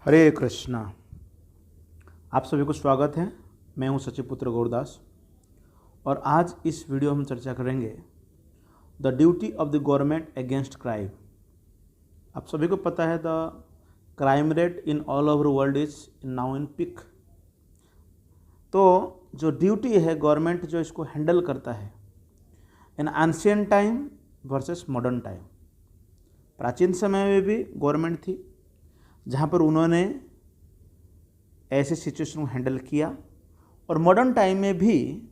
हरे कृष्णा। आप सभी को स्वागत है। मैं हूं सचिपुत्र गौरदास और आज इस वीडियो में हम चर्चा करेंगे the duty of the government against crime. आप सभी को पता है the crime rate in all over world is now in peak. तो जो ड्यूटी है गवर्नमेंट जो इसको हैंडल करता है इन ancient time versus modern time. प्राचीन समय में भी गवर्नमेंट थी जहाँ पर उन्होंने ऐसे सिचुएशन को हैंडल किया और मॉडर्न टाइम में भी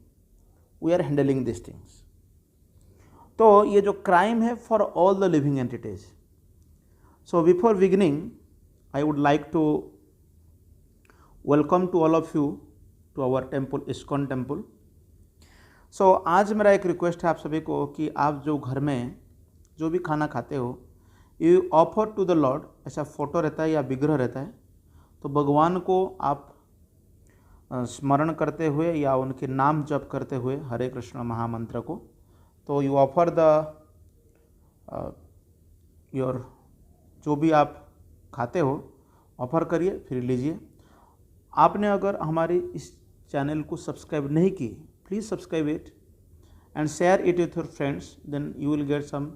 we are handling this things. तो ये जो क्राइम है for all the living entities. So before beginning I would like to welcome to all of you to our temple ISKCON temple. So आज मेरा एक रिक्वेस्ट है आप सभी को कि आप जो घर में जो भी खाना खाते हो you offer to the lord, ऐसा फोटो रहता है या विग्रह रहता है तो भगवान को आप स्मरण करते हुए या उनके नाम जप करते हुए हरे कृष्ण महामंत्र को, तो यू ऑफर द योर जो भी आप खाते हो ऑफर करिए, फिर लीजिए। आपने अगर हमारी इस चैनल को सब्सक्राइब नहीं की, please subscribe it and share it with your friends, then you will get some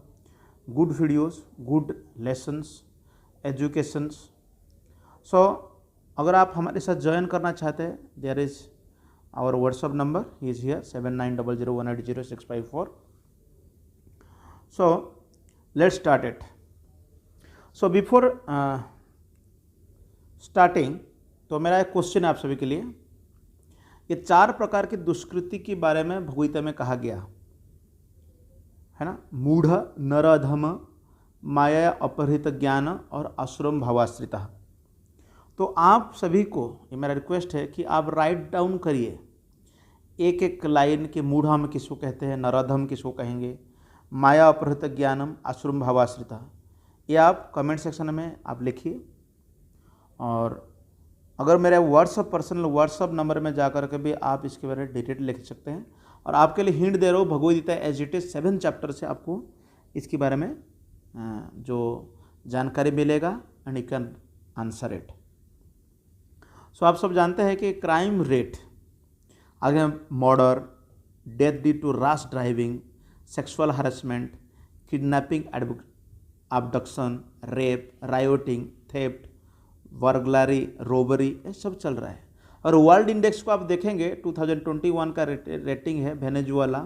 good videos, good lessons, educations. So अगर आप हमारे साथ ज्वाइन करना चाहते हैं, there is our WhatsApp number is here 7900180654. So let's start it. So before starting तो मेरा एक क्वेश्चन है आप सभी के लिए। ये 4 प्रकार की दुष्कृति के बारे में भगवद्गीता में कहा गया है ना। मूढ़, नरधम, माया अपहृत ज्ञान और आश्रम भावाश्रिता। तो आप सभी को ये मेरा रिक्वेस्ट है कि आप राइट डाउन करिए एक एक लाइन के। मूढ़ हम किसको कहते हैं, नरधम किसको कहेंगे, माया अपहृत ज्ञानम, आश्रम भावाश्रिता, ये आप कमेंट सेक्शन में आप लिखिए। और अगर मेरे व्हाट्सअप पर्सनल व्हाट्सअप नंबर में जाकर के भी आप इसके बारे में डिटेल लिख सकते हैं। और आपके लिए हिंट दे रहा हूँ, Bhagavad Gita as it is 7 chapter से आपको इसके बारे में जो जानकारी मिलेगा and you can answer it. सो आप सब जानते हैं कि क्राइम रेट आगे murder, death due to rash driving, sexual harassment, kidnapping, abduction, rape, रायोटिंग, theft, burglary, robbery, ये सब चल रहा है। और वर्ल्ड इंडेक्स को आप देखेंगे 2021 का रेटिंग है, वेनेजुएला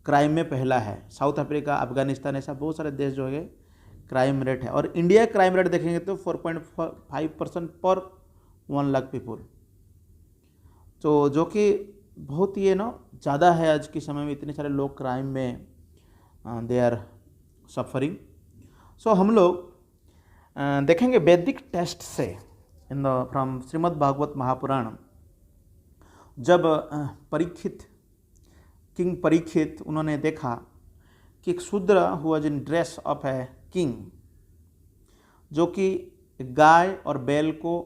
क्राइम में पहला है, साउथ अफ्रीका, अफगानिस्तान, ऐसा बहुत सारे देश जो है क्राइम रेट है। और इंडिया क्राइम रेट देखेंगे तो 4.5% पर 1 लाख पीपल, तो जो कि बहुत ही ज़्यादा है। आज के समय में इतने सारे लोग क्राइम में दे आर सफरिंग। सो हम लोग देखेंगे वैदिक टेस्ट से in the from Srimad Bhagavat Mahapuran. जब किंग परीक्षित उन्होंने देखा कि एक शूद्र हुआ जिन ड्रेस अप है किंग, जो कि गाय और बैल को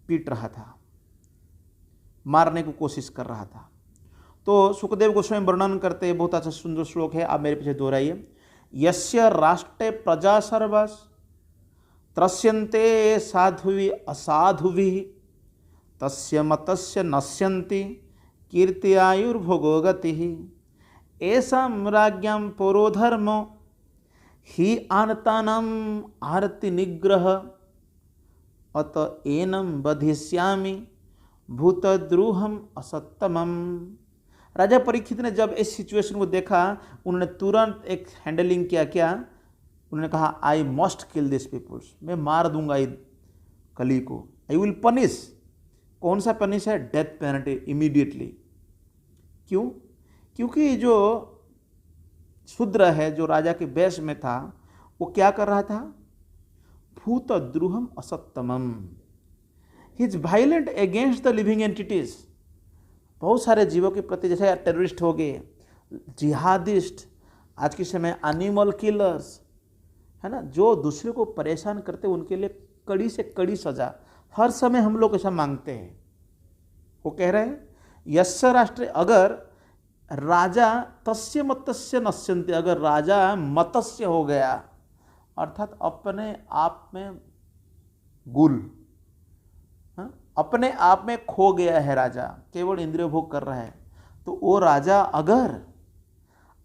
पीट रहा था, मारने की कोशिश कर रहा था। तो सुखदेव गोस्वामी वर्णन करते, बहुत अच्छा सुंदर श्लोक है, आप मेरे पीछे दोहराइए। यस्य राष्ट्रे प्रजा सर्वस त्रस्यन्ते साधुवि असाधुभिः तस्य मतस्य नश्यन्ति कीर्ति आयुर्भोगो गतिः एषां राज्ञां परो धर्मो हि आनतानाम् आरति निग्रह अत एनं वधिष्यामि भूतद्रुहम् असत्तमम्। राजा परीक्षित ने जब इस सिचुएशन को देखा, उन्होंने तुरंत एक हैंडलिंग किया। क्या उन्होंने कहा, I must kill this peoples, मैं मार दूंगा कली को, आई विल पनिश। कौन सा पनिश है? Death penalty immediately. क्यों? क्योंकि जो शूद्र है, जो राजा के वेश में था, वो क्या कर रहा था? भूत द्रुहम असत्तमम, he is violent against the living entities. बहुत सारे जीवों के प्रति, जैसे टेररिस्ट हो गए, जिहादिस्ट, आज के समय एनिमल किलर्स है ना, जो दूसरे को परेशान करते, उनके लिए कड़ी से कड़ी सजा हर समय हम लोग ऐसा मांगते हैं। वो कह रहे हैं यस्य राष्ट्र, अगर राजा तस्य मतस्य नश्यन्ति, अगर राजा मतस्य हो गया अर्थात अपने आप में गुल, अपने आप में खो गया है राजा, केवल इंद्रिय भोग कर रहा है, तो वो राजा अगर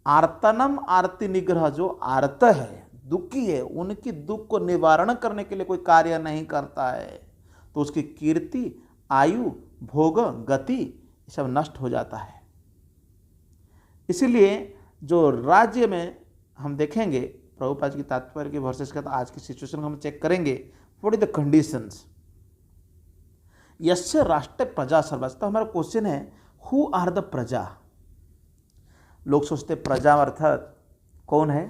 आर्तनम आरती निग्रह, जो आर्त है, दुखी है, उनकी दुख को निवारण करने के लिए कोई कार्य नहीं करता है, तो उसकी कीर्ति, आयु, भोग, गति सब नष्ट हो जाता है। इसीलिए जो राज्य में हम देखेंगे प्रभुपाद की तात्पर्य के वर्सेस का, तो आज की सिचुएशन को हम चेक करेंगे, व्हाट इज द कंडीशंस। यस्य राष्ट्र प्रजा सर्वस्व, तो हमारा क्वेश्चन है हु आर द प्रजा। लोग सोचते प्रजा अर्थात कौन है,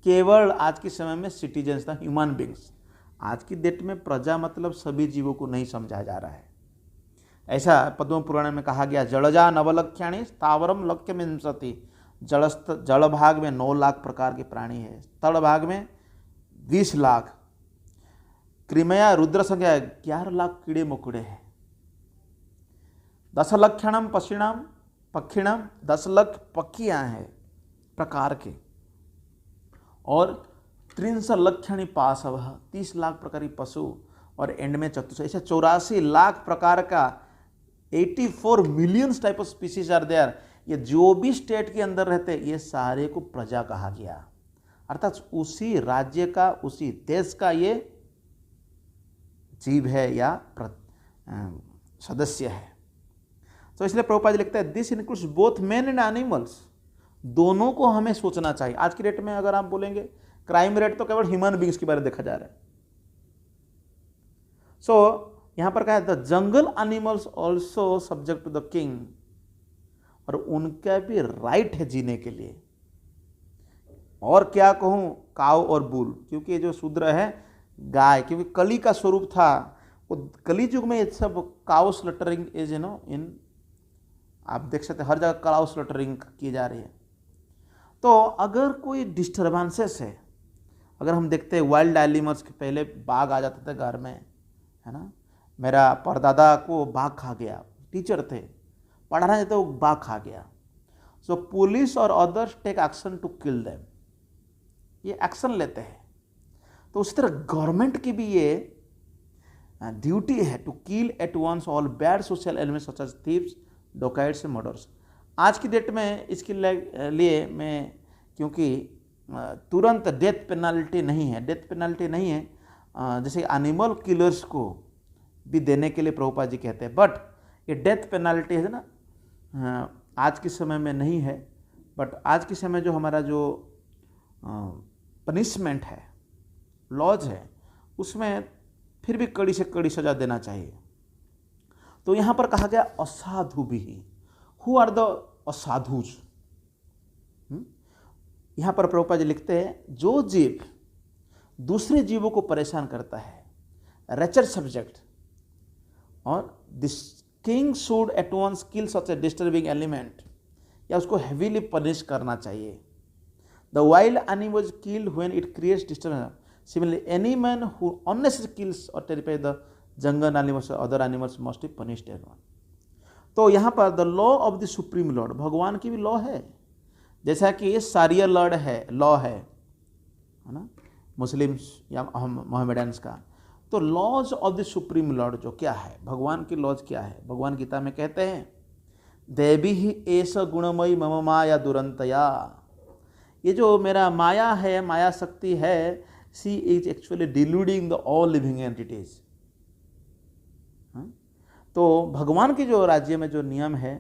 केवल आज के समय में सिटीजन्स, द ह्यूमन बींग्स। आज की डेट में प्रजा मतलब सभी जीवों को नहीं समझा जा रहा है। ऐसा पद्म पुराण में कहा गया, जलजा नवलक्ष्याणी स्थावरम लक्ष्य विंशति। जल भाग में 9 लाख प्रकार के प्राणी है, स्थल भाग में 20 लाख, कृमया रुद्र संख्या 11 लाख कीड़े मकोड़े हैं। 10 लक्षणम पक्षिणाम पक्षिणाम, 10 लाख पक्षियाँ हैं प्रकार के, और 300 लक्षणी पाशव, 30 लाख प्रकार के पशु, और एंड में 400, ऐसे 84 लाख प्रकार का 84 millions type of species are there. ये जो भी स्टेट के अंदर रहते ये सारे को प्रजा कहा गया, अर्थात उसी राज्य का, उसी देश का ये जीव है या सदस्य है। तो इसलिए प्रभुपाद लिखता है this includes both man and animals. दोनों को हमें सोचना चाहिए। आज की डेट में अगर आप बोलेंगे क्राइम रेट तो केवल ह्यूमन बींग्स के बारे में देखा जा रहा है। सो यहां पर कहा है the jungle animals also subject to the king, और उनका भी राइट है जीने के लिए। और क्या कहूं, काव और बुल, क्योंकि ये जो शूद्र है गाय, क्योंकि कली का स्वरूप था वो, कली युग में ये सब काउ स्लॉटरिंग इज इन आप देख सकते हैं हर जगह काउ स्लॉटरिंग की जा रही है। तो अगर कोई डिस्टर्बेंसेस है, अगर हम देखते हैं वाइल्ड एनिमल्स के पहले बाघ आ जाते थे घर में, है ना, मेरा परदादा को बाघ खा गया, टीचर थे, पढ़ाना चाहते वो बाघ खा गया। सो पुलिस और others take action to kill them, ये एक्शन लेते हैं। तो उसी तरह गवर्नमेंट की भी ये ड्यूटी है to kill at once all bad social elements such as thieves, dacoits and murders. आज की डेट में इसके लिए मैं, क्योंकि तुरंत डेथ पेनल्टी नहीं है, जैसे एनिमल किलर्स को भी देने के लिए प्रभुपाद जी कहते हैं, बट ये डेथ पेनल्टी है ना, आज के समय में नहीं है। बट आज के समय जो हमारा जो पनिशमेंट है, लॉज है, उसमें फिर भी कड़ी से कड़ी सजा देना चाहिए। तो यहाँ पर कहा गया असाधु भी, हु आर द असाधुज। यहाँ पर प्रभुपाद जी लिखते हैं जो जीव दूसरे जीवों को परेशान करता है, रेचर सब्जेक्ट, और this king should at once kill such a disturbing element, या उसको हेवीली पनिश करना चाहिए। The wild animal is killed when it creates disturbance. Similarly, any man who unnecessarily kills or terrifies the jungle animals or other animals must be punished everyone. तो यहाँ पर the law of the supreme Lord, भगवान की भी law है, जैसा कि ये सारिया लॉर्ड है, लॉ है ना, मुस्लिम्स या मोहम्मडन्स का। तो laws of the supreme lord जो क्या है, भगवान की लॉज क्या है, भगवान गीता में कहते हैं देवी ही एस गुणमयी मम माया दुरंतया। ये जो मेरा माया है, माया शक्ति है, she is actually deluding the all living entities। तो भगवान के जो राज्य में जो नियम है,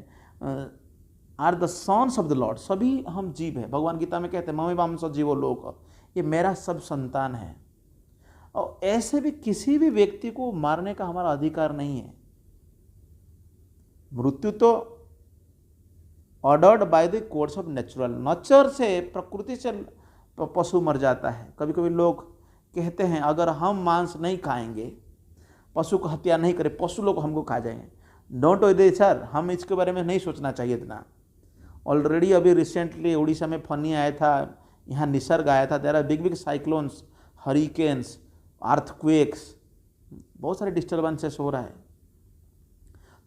are the sons of the lord, सभी हम जीव है। भगवान गीता में कहते हैं ममे वांस जीवो लोक, ये मेरा सब संतान है। और ऐसे भी किसी भी व्यक्ति को मारने का हमारा अधिकार नहीं है। मृत्यु तो ordered by the course of natural, nature से, प्रकृति से पशु मर जाता है। कभी कभी लोग कहते हैं अगर हम मांस नहीं खाएंगे, पशु को हत्या नहीं करें, पशु लोग हमको खा जाएंगे। डोंट वरी सर, हम इसके बारे में नहीं सोचना चाहिए इतना। ऑलरेडी अभी रिसेंटली उड़ीसा में फनी आया था, यहाँ निसर्ग आया था, there are big big cyclones, hurricanes, earthquakes, बहुत सारे डिस्टर्बेंसेस हो रहा है।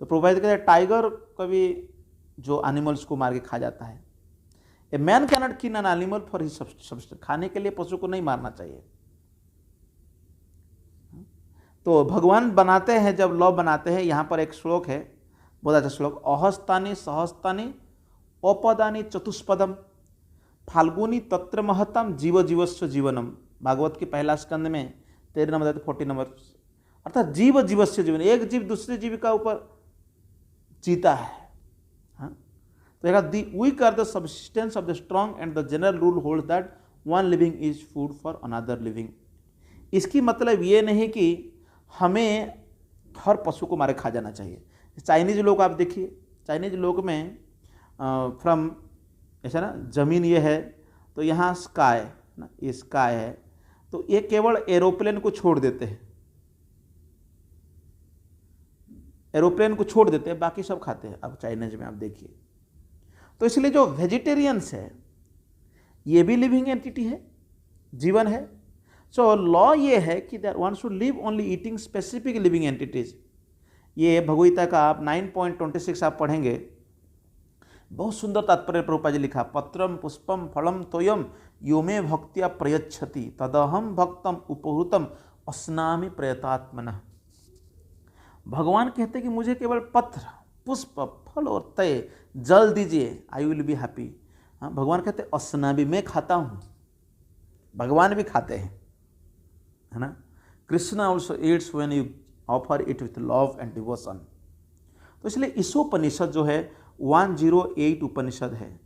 तो प्रोवाइड कहते हैं टाइगर कभी जो एनिमल्स को मार के खा जाता है। A man cannot kill an animal for his subsistence, खाने के लिए पशु को नहीं मारना चाहिए। तो भगवान बनाते हैं, जब लॉ बनाते हैं, यहाँ पर एक श्लोक है, बहुत अच्छा श्लोक, अहस्तानि सहस्तानि औपदानि चतुष्पदम फाल्गुनी तत्र महतम जीव जीवस्व जीवनम। भागवत के पहला स्कंद में 13 नंबर 40 नंबर, अर्थात जीव जीवस्व जीवन, एक जीव दूसरे जीव का ऊपर जीता है। हाँ, तो एक the weak are the subsistence of the strong and the general rule hold that one living is food for another living. इसकी मतलब ये नहीं कि हमें हर पशु को मारे खा जाना चाहिए। चाइनीज लोग आप देखिए, चाइनीज लोग में फ्रॉम ऐसा ना, ज़मीन ये है तो यहाँ स्काई ना, ये स्काई है, तो ये केवल एरोप्लेन को छोड़ देते हैं, एरोप्लेन को छोड़ देते हैं, बाकी सब खाते हैं। अब चाइनीज में आप देखिए, तो इसलिए जो वेजिटेरियंस है ये भी लिविंग एंटिटी है, जीवन है। सो लॉ ये है कि that one should live only eating specific living entities. ये भगवगीता का आप 9.26 आप पढ़ेंगे, बहुत सुंदर तात्पर्य प्रभुपाद जी लिखा, पत्रम पुष्पम फलम तोयम योमे भक्त्या प्रयच्छति तदहम भक्तम उपहृतम अस्नामि प्रयतात्मनः। भगवान कहते कि मुझे केवल पत्र, पुष्प, फल और तय, जल दीजिए, आई विल बी हैप्पी। हाँ, भगवान कहते अस्नामि, मैं खाता हूँ, भगवान भी खाते हैं, है ना। Krishna also Yeats when you offer it with love and devotion. तो इसलिए ईशोपनिषद जो है 108 उपनिषद है,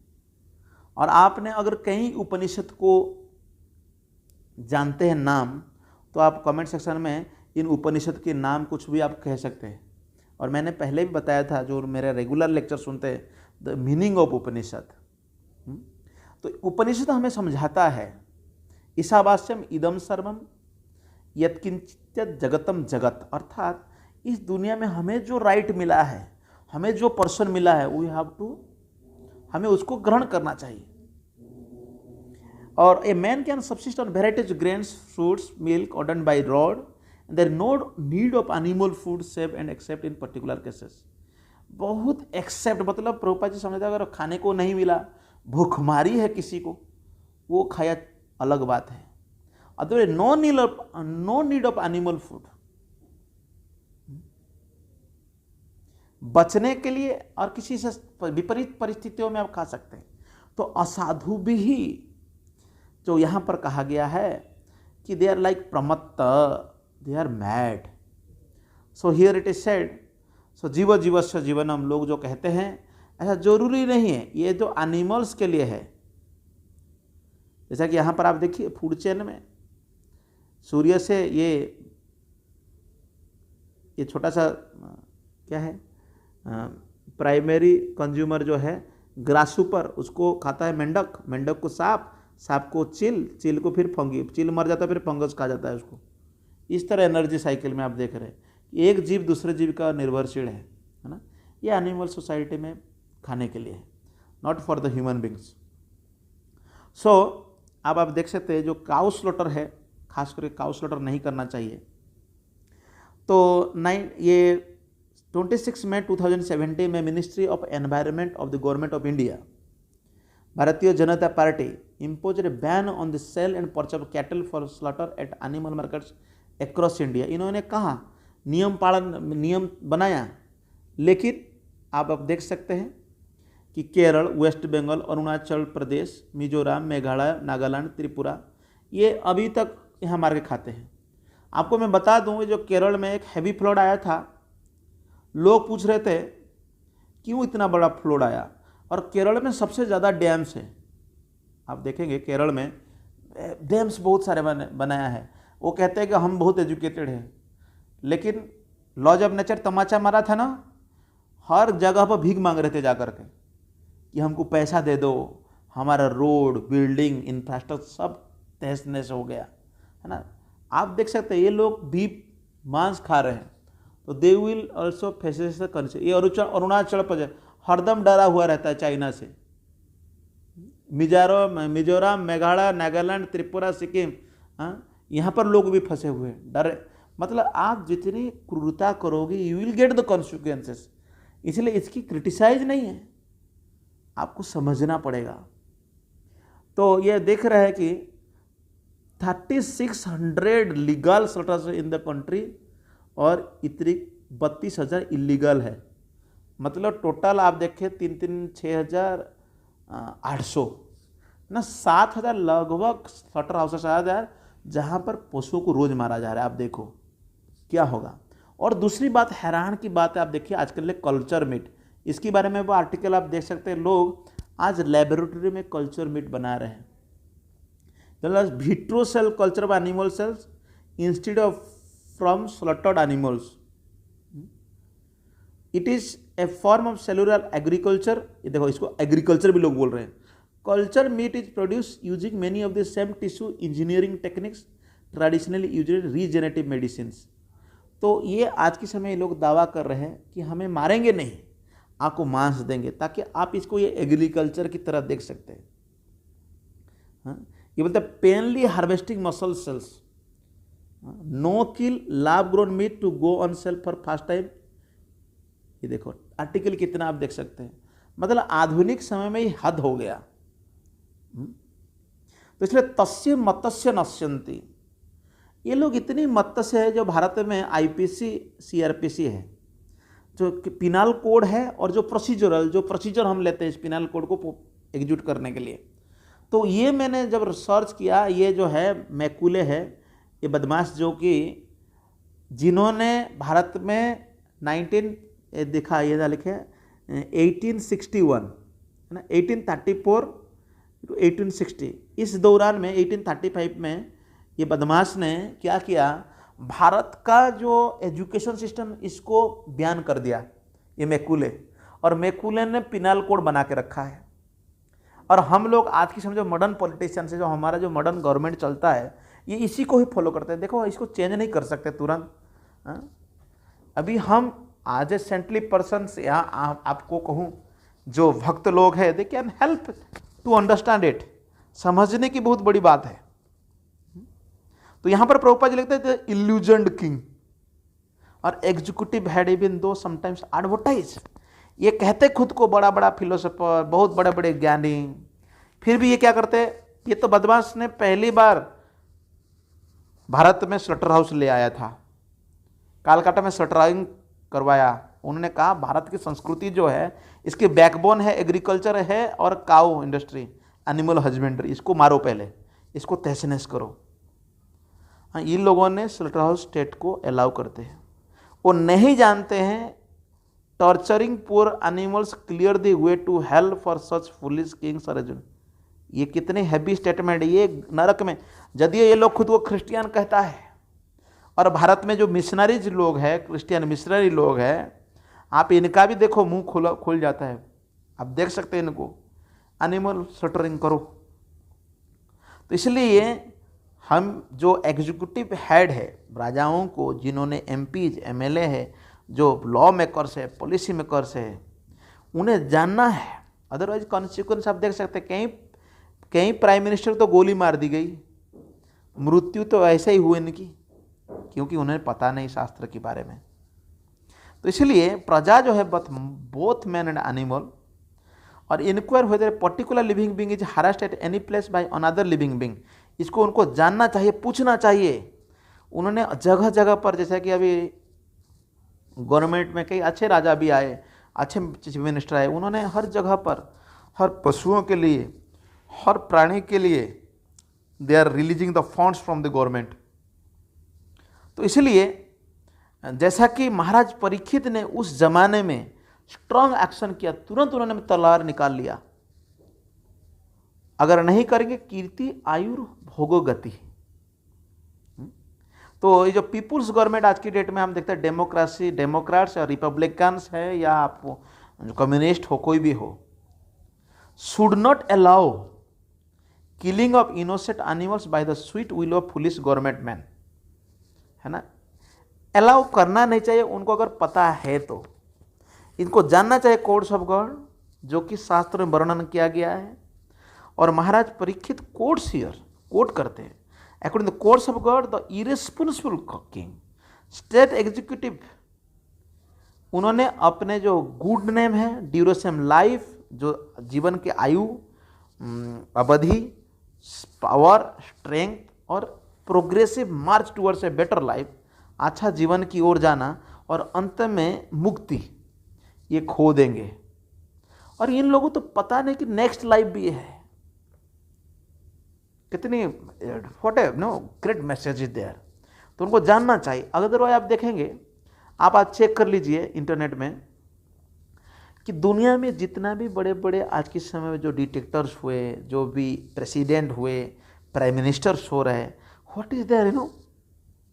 और आपने अगर कहीं उपनिषद को जानते हैं नाम, तो आप कमेंट सेक्शन में इन उपनिषद के नाम कुछ भी आप कह सकते हैं। और मैंने पहले भी बताया था, जो मेरे रेगुलर लेक्चर सुनते हैं, द मीनिंग ऑफ उपनिषद। तो उपनिषद हमें समझाता है, ईशावास्यम इदम सर्वम यत्किंचित जगतम जगत, अर्थात इस दुनिया में हमें जो राइट मिला है, हमें जो पर्सन मिला है, वी हैव टू, हमें उसको ग्रहण करना चाहिए। और a man can subsist on varieties grains, fruits, milk ordered by God, there no need of animal food save and except in particular cases. बहुत एक्सेप्ट मतलब प्रभुपाद जी समझते, अगर खाने को नहीं मिला, भूखमारी है किसी को, वो खाया अलग बात है, other no need of animal food, बचने के लिए और किसी से विपरीत परिस्थितियों में आप खा सकते हैं। तो असाधु भी, जो यहाँ पर कहा गया है कि दे आर लाइक प्रमत्त, they are mad. So here it is said, so जीव जीवस्य जीवनम, लोग जो कहते हैं, ऐसा जरूरी नहीं है, ये जो एनिमल्स के लिए है। जैसा कि यहाँ पर आप देखिए फूड चेन में सूर्य से ये छोटा सा क्या है, प्राइमरी कंज्यूमर जो है ग्रासुपर, उसको खाता है मेंढक, मेंढक को सांप, सांप को चील को फिर फंगी, चील मर जाता है फिर फंगस खा जाता है उसको। इस तरह एनर्जी साइकिल में आप देख रहे हैं कि एक जीव दूसरे जीव का निर्भरशील है ना। ये एनिमल सोसाइटी में खाने के लिए है, not for the human beings. So अब आप देख सकते हैं जो काउ स्लॉटर है, खास करके काउ स्लॉटर नहीं करना चाहिए। तो ये 26 मई 2017 में ministry of environment of the government of India, Bharatiya Janata Party impose a ban on the sale and purchase of cattle for slaughter at animal markets across India. इन्होंने कहा नियम बनाया, लेकिन आप अब देख सकते हैं कि केरल, वेस्ट बंगाल, अरुणाचल प्रदेश, मिजोरम, मेघालय, नागालैंड, त्रिपुरा, ये अभी तक यहाँ मार के खाते हैं। आपको मैं बता दूँ, जो केरल में एक हैवी फ्लड आया था, लोग पूछ रहे थे क्यों इतना बड़ा फ्लड आया, और केरल में सबसे ज़्यादा डैम्स है। आप देखेंगे केरल में डैम्स बहुत सारे बनाया है। वो कहते हैं कि हम बहुत एजुकेटेड हैं, लेकिन लॉज ऑफ नेचर तमाचा मारा था ना, हर जगह पर भीख मांग रहे थे जाकर के कि हमको पैसा दे दो, हमारा रोड, बिल्डिंग, इंफ्रास्ट्रक्चर सब तहस नहस हो गया, है ना। आप देख सकते हैं ये लोग भी मांस खा रहे हैं, तो they will also faces the concept. ये अरुणाचल प्रदेश हरदम डरा हुआ रहता है चाइना से। मिजोरम, मेघालय, नागालैंड, त्रिपुरा, सिक्किम, यहाँ पर लोग भी फंसे हुए हैं, डरे। मतलब आप जितनी क्रूरता करोगे, you will get the consequences. इसलिए इसकी क्रिटिसाइज नहीं है, आपको समझना पड़ेगा। तो ये देख रहे हैं कि 3600 लीगल स्लॉटर्स इन द कंट्री और इतनी 32,000 इलीगल है। मतलब टोटल आप देखें 6,800 ना, 7,000 लगभग स्लॉटर हाउसेस आ यार, जहाँ पर पशुओं को रोज मारा जा रहा है। आप देखो क्या होगा। और दूसरी बात, हैरान की बात है, आप देखिए आजकल कल्चर मीट, इसके बारे में वो आर्टिकल आप देख सकते हैं। लोग आज लेबोरेटरी में कल्चर मीट बना रहे हैं, vitro cell culture of animal cells instead of from slaughtered animals. It is a form of cellular agriculture. ये देखो, इसको एग्रीकल्चर भी लोग बोल रहे हैं। Culture meat is produce using many of the same tissue engineering techniques traditionally used in regenerative medicine. तो ये आज के समय लोग दावा कर रहे हैं कि हमें मारेंगे नहीं, आपको मांस देंगे, ताकि आप इसको ये एग्रीकल्चर की तरह देख सकते हैं। हाँ? ये बोलते हैं painlessly harvesting muscle cells, no kill lab grown meat to go on sale for first time. ये देखो आर्टिकल कितना आप देख सकते हैं। मतलब आधुनिक समय में ये हद हो गया। तो इसलिए तस्य मत्स्य नश्यन्ति, ये लोग इतनी मत्स्य है। जो भारत में आईपीसी सीआरपीसी है, जो पिनाल कोड है, और जो प्रोसीजर हम लेते हैं इस पिनाल कोड को एग्जीक्यूट करने के लिए, तो ये मैंने जब रिसर्च किया, ये जो है मैकुले है, ये बदमाश जो कि जिन्होंने भारत में 19 देखा, ये ना लिखे 1861 है ना, 1834 टू 1860, इस दौरान में 1835 में ये बदमाश ने क्या किया, भारत का जो एजुकेशन सिस्टम इसको बयान कर दिया, ये मैकुले। और मैकुले ने पिनाल कोड बना के रखा है। और हम लोग आज की समझो मॉडर्न पॉलिटिशियन से, जो हमारा जो मॉडर्न गवर्नमेंट चलता है, ये इसी को ही फॉलो करते हैं। देखो, इसको चेंज नहीं कर सकते तुरंत। अभी हम आज ए सेंटली पर्सन यहाँ आपको कहूँ, जो भक्त लोग हैं, they can help to understand it, समझने की बहुत बड़ी बात है। तो यहाँ पर प्रभुपाद जी लिखते हैं इल्यूजन्ड किंग और executive head even though sometimes advertise. ये कहते खुद को बड़ा बड़ा फिलोसोफर, बहुत बड़े बड़े ज्ञानी, फिर भी ये क्या करते, ये तो बदमाश ने पहली बार भारत में स्लॉटर हाउस ले आया था, कालकाटा में स्लॉटरिंग करवाया। उन्होंने कहा भारत की संस्कृति जो है, इसकी बैकबोन है एग्रीकल्चर है और काऊ इंडस्ट्री, एनिमल हस्बेंड्री, इसको मारो पहले, इसको तहस नहस करो। इन लोगों ने स्लॉटर हाउस स्टेट को अलाउ करते हैं। वो नहीं जानते हैं torturing poor animals clear the way to hell for such foolish kings Arjun. ये कितने हैवी स्टेटमेंट, ये नरक में, यदि ये लोग खुद को क्रिश्चियन कहता है, और भारत में जो मिशनरीज लोग हैं, क्रिश्चियन मिशनरी लोग हैं, आप इनका भी देखो मुंह खुल जाता है। आप देख सकते हैं इनको, एनिमल स्लॉटरिंग करो। तो इसलिए हम जो एग्जीक्यूटिव हेड है, राजाओं को, जिन्होंने एमपीज एमएलए है, जो लॉ मेकर्स है, पॉलिसी मेकर्स है, उन्हें जानना है। अदरवाइज कॉन्सिक्वेंस आप देख सकते हैं, कई प्राइम मिनिस्टर तो गोली मार दी गई, मृत्यु तो ऐसे ही हुई इनकी, क्योंकि उन्हें पता नहीं शास्त्र के बारे में। तो इसलिए प्रजा जो है बोथ मैन एंड एनिमल, और inquire whether particular living being is harassed at any place by another living being, इसको उनको जानना चाहिए, पूछना चाहिए। उन्होंने जगह जगह पर, जैसा कि अभी गवर्नमेंट में कई अच्छे राजा भी आए, अच्छे चीफ मिनिस्टर आए, उन्होंने हर जगह पर हर पशुओं के लिए, हर प्राणी के लिए they are releasing the funds from the government. तो इसलिए जैसा कि महाराज परीक्षित ने उस जमाने में स्ट्रांग एक्शन किया, तुरंत उन्होंने तलवार निकाल लिया। अगर नहीं करेंगे कीर्ति आयुर भोगो गति। तो ये जो पीपुल्स गवर्नमेंट आज की डेट में हम देखते हैं, डेमोक्रेसी, डेमोक्रेट्स और रिपब्लिकन्स है, या आप कम्युनिस्ट हो, कोई भी हो, should not allow killing of innocent animals by the sweet will of foolish government man, है ना। अलाउ करना नहीं चाहिए उनको, अगर पता है तो इनको जानना चाहिए कोड्स ऑफ गॉड, जो कि शास्त्र में वर्णन किया गया है। और महाराज परीक्षित कोड्स हियर कोट करते हैं, according the codes of God the irresponsible king state executive, उन्होंने अपने जो गुड नेम है, ड्यूरेशन लाइफ, जो जीवन के आयु, अवधि, पावर, स्ट्रेंथ और progressive March towards a better life, अच्छा जीवन की ओर जाना और अंत में मुक्ति, ये खो देंगे। और इन लोगों तो पता नहीं कि नेक्स्ट लाइफ भी है। कितनी व्हाट है no great message is there, तो उनको जानना चाहिए। अदरवाइज आप देखेंगे, आप आज चेक कर लीजिए इंटरनेट में कि दुनिया में जितना भी बड़े बड़े आज के समय में जो डिक्टेटर्स हुए, जो भी प्रेसिडेंट हुए, प्राइम मिनिस्टर्स हो रहे, what is there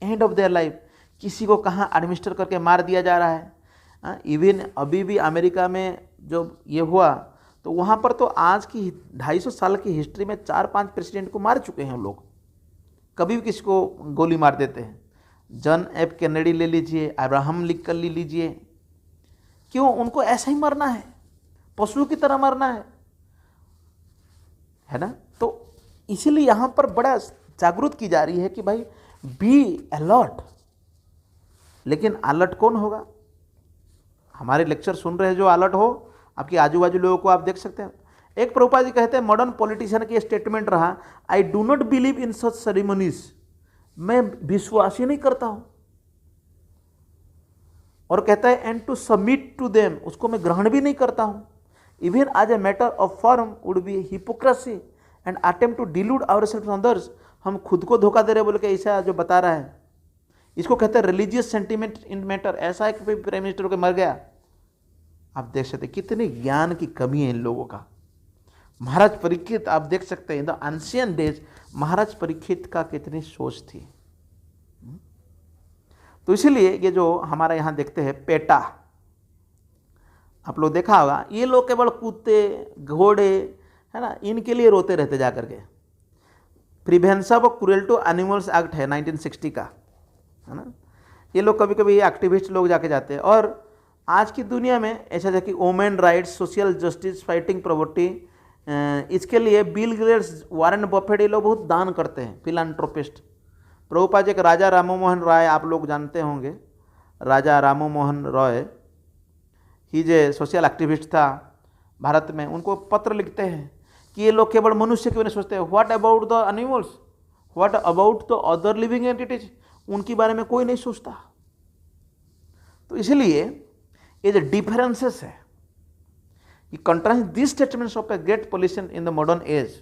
end of their life. किसी को कहाँ एडमिनिस्टर करके मार दिया जा रहा है। इवन अभी भी अमेरिका में जो ये हुआ, तो वहाँ पर तो आज की 250 साल की हिस्ट्री में 4-5 प्रेसिडेंट को मार चुके हैं लोग। कभी भी किसी को गोली मार देते हैं। जॉन एफ कैनेडी ले लीजिए, अब्राहम लिंकन ले लीजिए। क्यों? उनको ऐसा ही मरना है, पशु की तरह मरना है ना। तो इसीलिए यहाँ पर बड़ा जागरूक की जा रही है कि भाई बी अलर्ट। लेकिन अलर्ट कौन होगा? हमारे लेक्चर सुन रहे हैं जो अलर्ट हो, आपके आजू बाजू लोगों को आप देख सकते हैं। एक प्रभुपाद जी कहते हैं, मॉडर्न पॉलिटिशियन की स्टेटमेंट रहा, I do not believe in such ceremonies. मैं विश्वास ही नहीं करता हूं। और कहता है and to submit to them, उसको मैं ग्रहण भी नहीं करता हूं। Even as a matter of form would be hypocrisy and attempt to delude ourselves others. हम खुद को धोखा दे रहे बोल के ऐसा जो बता रहा है, इसको कहते हैं रिलीजियस सेंटिमेंट इन मैटर। ऐसा है कि प्राइम मिनिस्टर के मर गया। आप देख सकते हैं कितने ज्ञान की कमी है इन लोगों का। महाराज परीक्षित आप देख सकते हैं, द एंशिएंट डेज महाराज परीक्षित का कितनी सोच थी। तो इसीलिए ये जो हमारा यहाँ देखते हैं पेटा, आप लोग देखा होगा, ये लोग केवल कुत्ते घोड़े है ना, इनके लिए रोते रहते जा करके। Prevention of cruelty to animals act है 1960 का, है ना। ये लोग कभी कभी एक्टिविस्ट लोग जाके जाते हैं। और आज की दुनिया में ऐसा है कि women rights, social justice, fighting property, इसके लिए बिल गेट्स, वारेन बफेट, ये लोग बहुत दान करते हैं, फिलान्थ्रोपिस्ट। प्रभुपाद जी एक राजा राममोहन राय, आप लोग जानते होंगे, राजा राममोहन रॉय ही जो सोशल एक्टिविस्ट था भारत में, उनको पत्र लिखते हैं कि ये लोग केवल मनुष्य के बारे में सोचते हैं। What about the animals, what about the other living entities, उनके बारे में कोई नहीं सोचता। तो इसलिए ये जो डिफरेंसेस है, ये contrast this statements of a great politician in the modern age.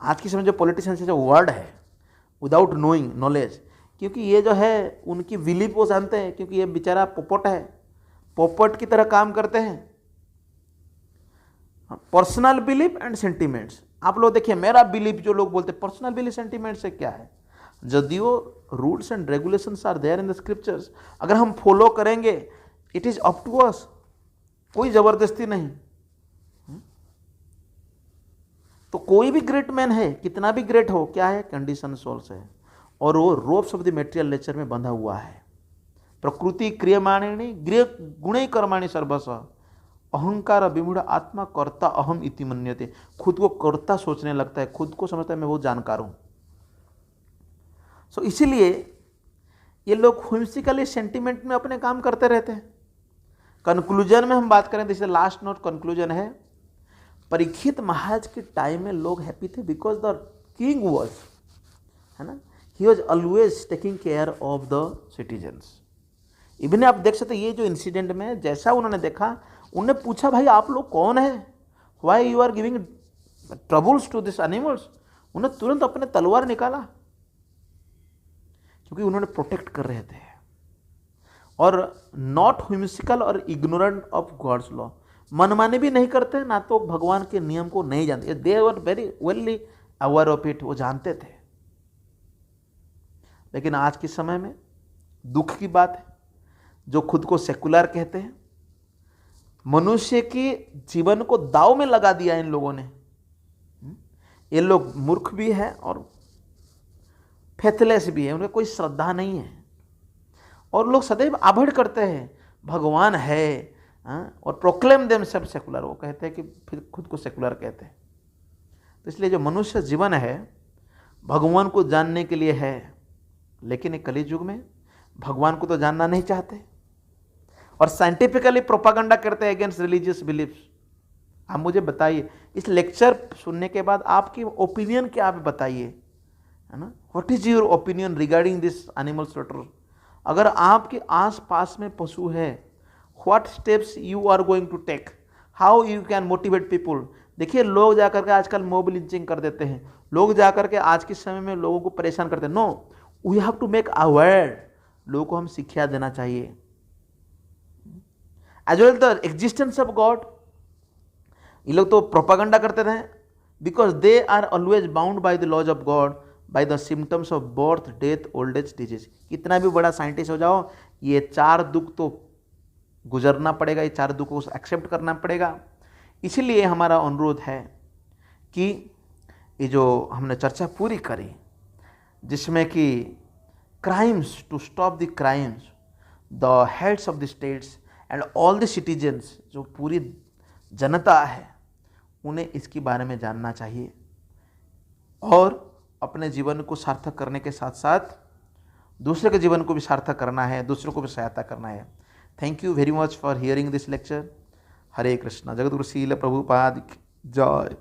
आज की समय जो पॉलिटिशियन से जो वर्ड है विदाउट नोइंग नॉलेज, क्योंकि ये जो है उनकी बिलीफ वो जानते हैं, क्योंकि ये बेचारा पोपट है, पोपट की तरह काम करते हैं। पर्सनल बिलीफ एंड सेंटिमेंट्स, आप लोग देखिए, मेरा बिलीफ जो लोग बोलते हैं, पर्सनल बिलीफ सेंटिमेंट से क्या है? यदियो rules and regulations are there in the scriptures, अगर हम फॉलो करेंगे, it is up to us, कोई जबरदस्ती नहीं। तो कोई भी ग्रेट मैन है, कितना भी ग्रेट हो, क्या है? कंडीशन सोल्स है, और वो ropes of the material nature में बंधा हुआ है। प्रकृति क्रियमाणिनी गृह गुणे कर्माणि सर्वस्व, अहंकार विमूढ़ आत्मा कर्ता अहम इति मन्यते। खुद को कर्ता सोचने लगता है, खुद को समझता है मैं बहुत जानकार हूं। सो इसीलिए ये लोग व्हिम्सिकली सेंटिमेंट में अपने काम करते रहते हैं। कंक्लूजन में हम बात करें, जैसे लास्ट नोट कंक्लूजन है, परीक्षित महाराज के टाइम में लोग हैप्पी थे बिकॉज द किंग वॉज, है ना, he was always taking care of the citizens. Even आप देख सकते ये जो इंसिडेंट में जैसा उन्होंने देखा, उन्हें पूछा भाई आप लोग कौन है, why you are giving troubles to this animals. उन्हें तुरंत अपने तलवार निकाला, क्योंकि उन्होंने प्रोटेक्ट कर रहे थे। और नॉट व्हिम्सिकल और इग्नोरेंट ऑफ गॉड्स लॉ, मनमानी भी नहीं करते, ना तो भगवान के नियम को नहीं जानते। They were very well aware of it, वो जानते थे। लेकिन आज के समय में दुख की बात है, जो खुद को सेकुलर कहते हैं, मनुष्य के जीवन को दाव में लगा दिया इन लोगों ने। ये लोग मूर्ख भी हैं और फेथलेस भी है, उन्हें कोई श्रद्धा नहीं है। और लोग सदैव आभड़ करते हैं भगवान है, और प्रोक्लेम देम सब सेकुलर, वो कहते हैं कि फिर खुद को सेकुलर कहते हैं। तो इसलिए जो मनुष्य जीवन है भगवान को जानने के लिए है, लेकिन एक कलयुग में भगवान को तो जानना नहीं चाहते और साइंटिफिकली प्रोपागेंडा करते हैं अगेंस्ट रिलीजियस बिलीफ्स। आप मुझे बताइए, इस लेक्चर सुनने के बाद आपकी ओपिनियन क्या, आप बताइए, है ना, what is your opinion regarding this animal slaughter. अगर आपके आसपास में पशु है, what steps you are going to take, how you can motivate people. देखिए लोग जाकर के आजकल मॉब लिंचिंग कर देते हैं, लोग जाकर के आज के समय में लोगों को परेशान करते हैं। No, we have to make aware, लोगों को हम शिक्षा देना चाहिए। As well the existence of God, ये लोग तो प्रोपागंडा करते रहे, because they are always bound by the laws of God, by the symptoms of birth, death, old age, disease. कितना भी बड़ा साइंटिस्ट हो जाओ, ये 4 दुख तो गुजरना पड़ेगा, ये 4 दुखों को एक्सेप्ट करना पड़ेगा। इसीलिए हमारा अनुरोध है कि ये जो हमने चर्चा पूरी करी, जिसमें कि crimes, to stop the crimes, the heads of the states and all the citizens, जो पूरी जनता है उन्हें इसके बारे में जानना चाहिए और अपने जीवन को सार्थक करने के साथ साथ दूसरे के जीवन को भी सार्थक करना है, दूसरों को भी सहायता करना है। Thank you very much for hearing this lecture. Hare Krishna. Jagadguru Srila Prabhupada की जय।